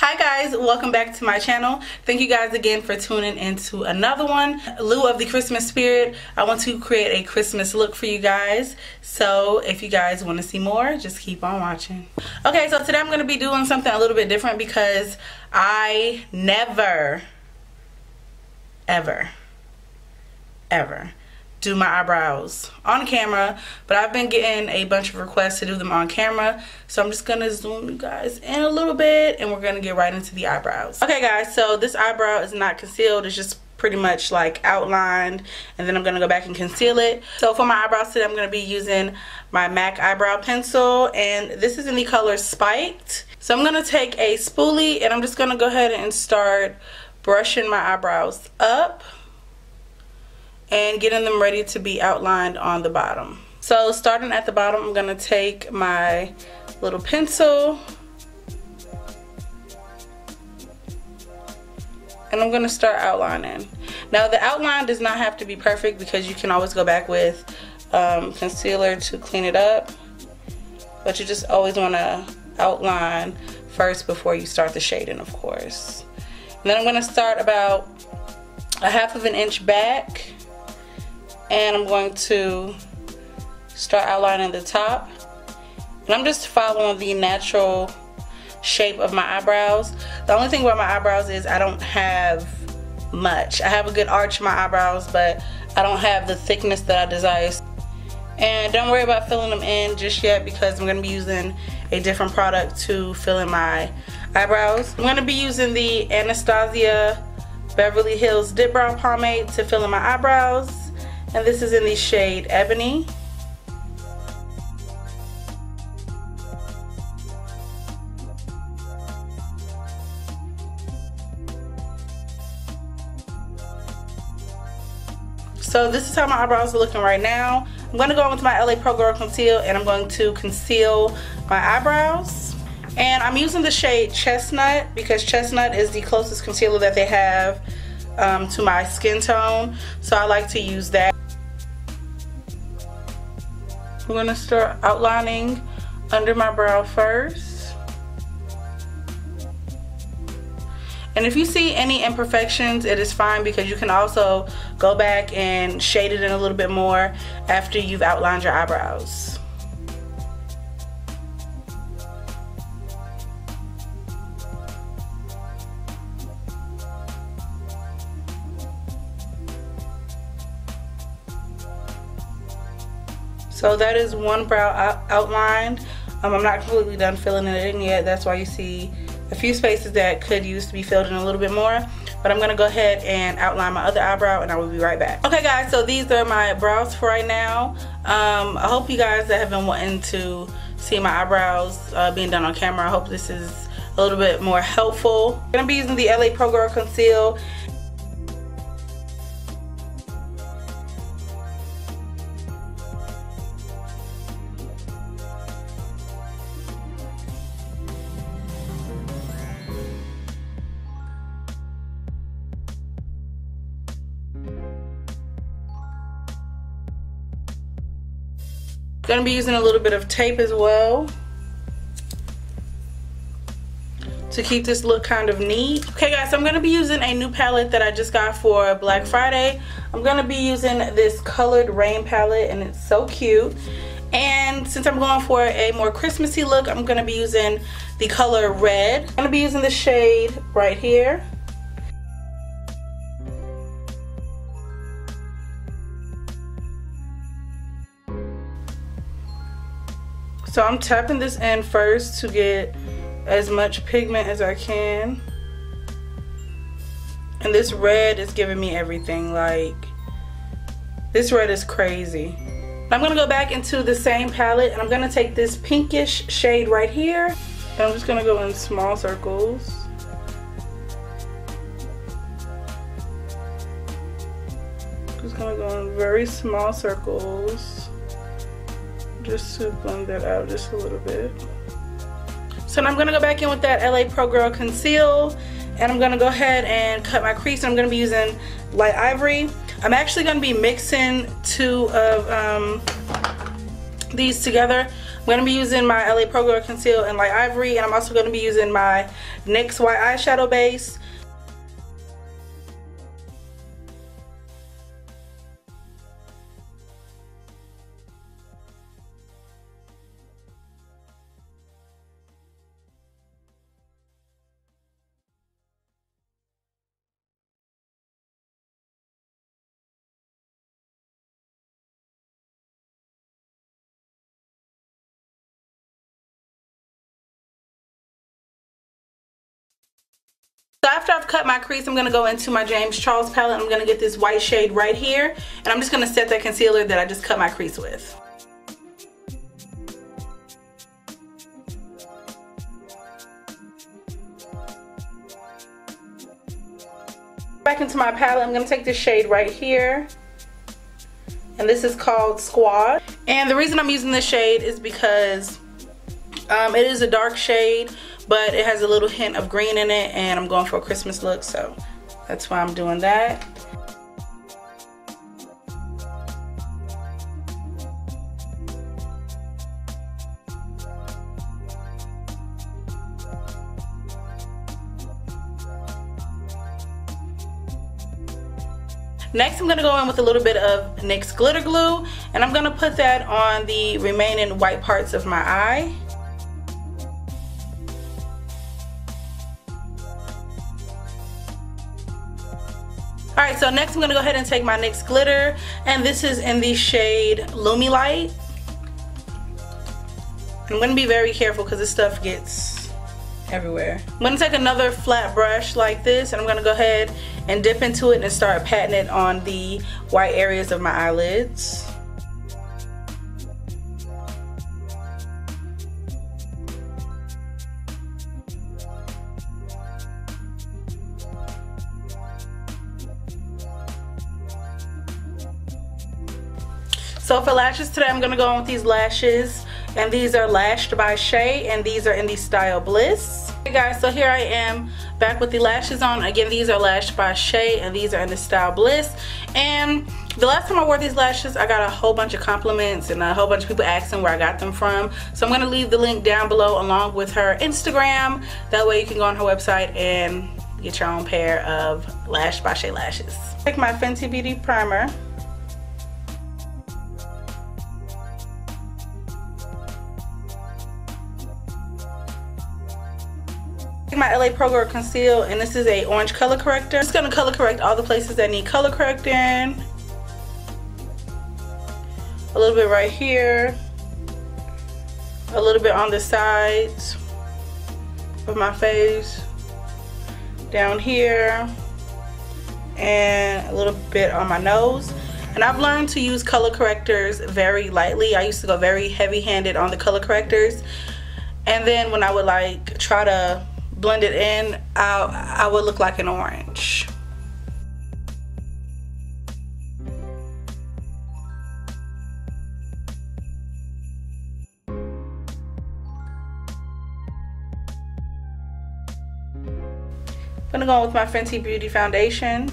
Hi guys, welcome back to my channel. Thank you guys again for tuning into another one. In lieu of the Christmas spirit, I want to create a Christmas look for you guys. So if you guys want to see more, just keep on watching. Okay, so today I'm going to be doing something a little bit different because I never, ever do my eyebrows on camera, but I've been getting a bunch of requests to do them on camera, so I'm just gonna zoom you guys in a little bit and we're gonna get right into the eyebrows. Okay guys, so this eyebrow is not concealed, it's just pretty much like outlined, and then I'm gonna go back and conceal it. So for my eyebrows today, I'm gonna be using my MAC eyebrow pencil, and this is in the color Spiked. So I'm gonna take a spoolie and I'm just gonna go ahead and start brushing my eyebrows up and getting them ready to be outlined on the bottom. So starting at the bottom, I'm gonna take my little pencil and I'm gonna start outlining. Now the outline does not have to be perfect because you can always go back with concealer to clean it up, but you just always wanna outline first before you start the shading, of course. And then I'm gonna start about a ½ of an inch back, and I'm going to start outlining the top, and I'm just following the natural shape of my eyebrows. The only thing about my eyebrows is I don't have much. I have a good arch in my eyebrows, but I don't have the thickness that I desire. And don't worry about filling them in just yet because I'm going to be using a different product to fill in my eyebrows. I'm going to be using the Anastasia Beverly Hills Dip Brow Pomade to fill in my eyebrows. And this is in the shade Ebony. So this is how my eyebrows are looking right now. I'm going to go in with my LA Pro Girl Conceal and I'm going to conceal my eyebrows. And I'm using the shade Chestnut because Chestnut is the closest concealer that they have to my skin tone. So I like to use that. I'm going to start outlining under my brow first. And if you see any imperfections, it is fine because you can also go back and shade it in a little bit more after you've outlined your eyebrows. So that is one brow outlined. I'm not completely done filling it in yet. That's why you see a few spaces that could use to be filled in a little bit more. But I'm gonna go ahead and outline my other eyebrow and I will be right back. Okay guys, so these are my brows for right now. I hope you guys that have been wanting to see my eyebrows being done on camera, I hope this is a little bit more helpful. I'm gonna be using the LA Pro Girl Conceal. Gonna be using a little bit of tape as well to keep this look kind of neat. Okay guys, so I'm gonna be using a new palette that I just got for Black Friday. I'm gonna be using this Colored Rain palette and it's so cute. And since I'm going for a more Christmassy look, I'm gonna be using the color Red. I'm gonna be using the shade right here. So I'm tapping this in first to get as much pigment as I can. And this red is giving me everything. Like, this red is crazy. I'm gonna go back into the same palette and I'm gonna take this pinkish shade right here. And I'm just gonna go in small circles. Just gonna go in very small circles. Just to blend that out just a little bit. So now I'm going to go back in with that LA Pro Girl Conceal and I'm going to go ahead and cut my crease. I'm going to be using light ivory. I'm actually going to be mixing two of these together. I'm going to be using my LA Pro Girl Conceal in Light Ivory, and I'm also going to be using my NYX White Eyeshadow Base. So after I've cut my crease, I'm going to go into my James Charles palette. I'm going to get this white shade right here, and I'm just going to set that concealer that I just cut my crease with. Back into my palette, I'm going to take this shade right here, and this is called Squad. And the reason I'm using this shade is because it is a dark shade, but it has a little hint of green in it, and I'm going for a Christmas look, so that's why I'm doing that. Next, I'm going to go in with a little bit of NYX glitter glue, and I'm going to put that on the remaining white parts of my eye. Alright, so next I'm going to go ahead and take my NYX glitter, and this is in the shade Lumi Light. I'm going to be very careful because this stuff gets everywhere. I'm going to take another flat brush like this, and I'm going to go ahead and dip into it and start patting it on the white areas of my eyelids. So for lashes today, I'm going to go on with these lashes, and these are lashed by Shay, and these are in the style Bliss. Hey guys, so here I am back with the lashes on. Again, these are lashed by Shay, and these are in the style Bliss. And the last time I wore these lashes, I got a whole bunch of compliments and a whole bunch of people asking where I got them from. So I'm going to leave the link down below along with her Instagram. That way you can go on her website and get your own pair of Lashed by Shay lashes. Take my Fenty Beauty primer. My LA Pro Girl Conceal, and this is a orange color corrector. It's going to color correct all the places that need color correcting. A little bit right here, a little bit on the sides of my face, down here, and a little bit on my nose. And I've learned to use color correctors very lightly. I used to go very heavy-handed on the color correctors, and then when I would like try to blend it in, I would look like an orange. I'm gonna go with my Fenty Beauty foundation.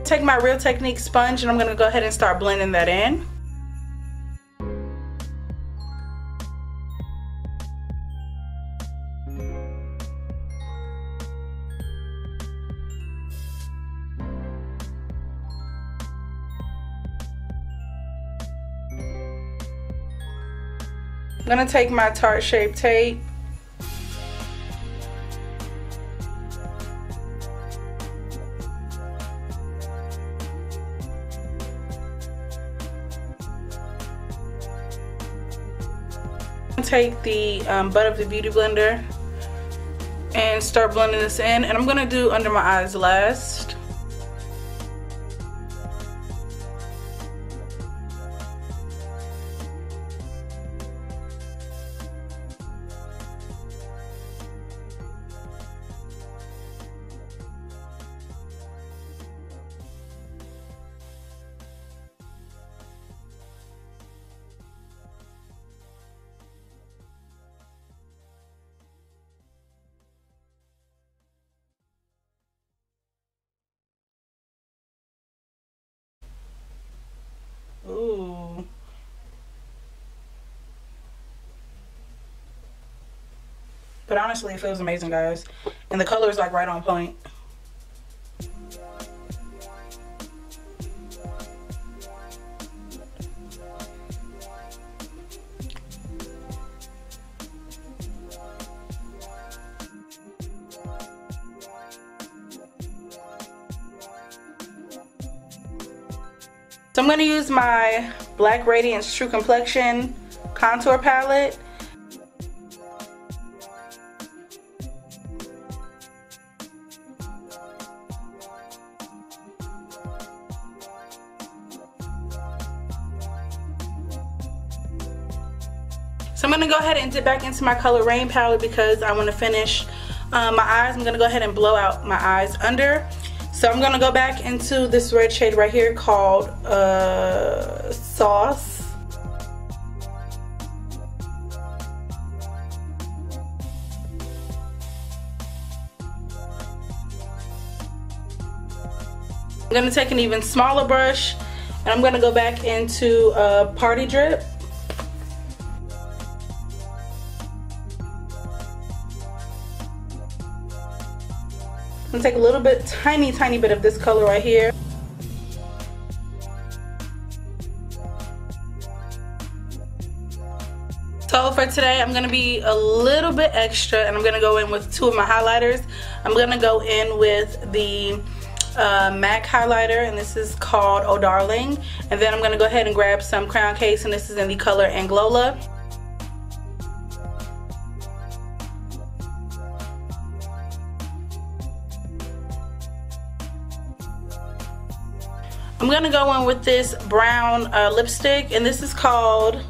Take my Real Technique sponge, and I'm gonna go ahead and start blending that in. I'm going to take my Tarte Shape Tape, take the butt of the Beauty Blender and start blending this in, and I'm going to do under my eyes last. But honestly, it feels amazing, guys. And the color is like right on point. So I'm going to use my Black Radiance True Complexion contour palette. So I'm going to go ahead and dip back into my Color Rain palette because I want to finish my eyes. I'm going to go ahead and blow out my eyes under. So I'm going to go back into this red shade right here called Sauce. I'm going to take an even smaller brush and I'm going to go back into Party Drip. I'm gonna take a little bit, tiny bit of this color right here. So for today, I'm gonna be a little bit extra and I'm gonna go in with two of my highlighters. I'm gonna go in with the MAC highlighter, and this is called Oh Darling. And then I'm gonna go ahead and grab some Crown Case, and this is in the color Anglola. I'm gonna go in with this brown lipstick, and this is called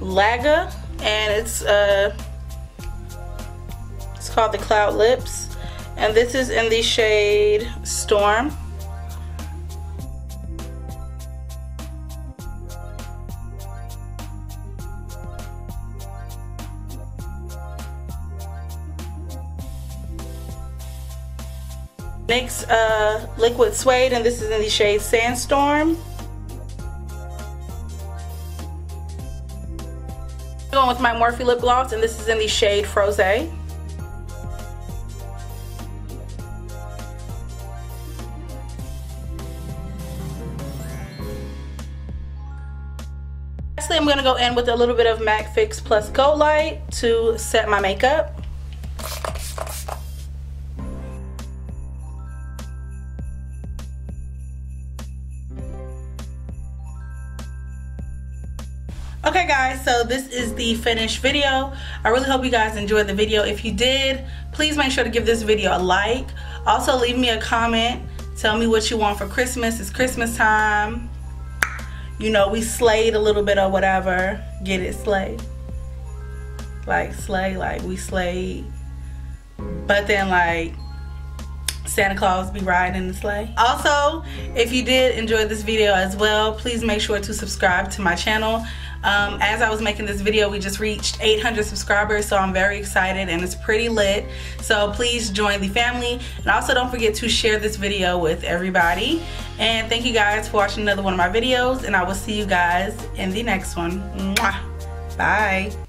Laga, and it's called the Cloud Lips, and this is in the shade Storm. NYX Liquid Suede, and this is in the shade Sandstorm. I'm going with my Morphe lip gloss, and this is in the shade Froze. Lastly, I'm going to go in with a little bit of MAC Fix Plus Gold Light to set my makeup. Okay guys, so this is the finished video. I really hope you guys enjoyed the video. If you did, please make sure to give this video a like. Also leave me a comment. Tell me what you want for Christmas. It's Christmas time. You know, we slayed a little bit or whatever. Get it, slay? Like slay, like we slayed. But then like Santa Claus be riding in the sleigh. Also, if you did enjoy this video as well, please make sure to subscribe to my channel. As I was making this video, we just reached 800 subscribers, so I'm very excited and it's pretty lit. So please join the family, and also don't forget to share this video with everybody. And thank you guys for watching another one of my videos, and I will see you guys in the next one. Mwah. Bye.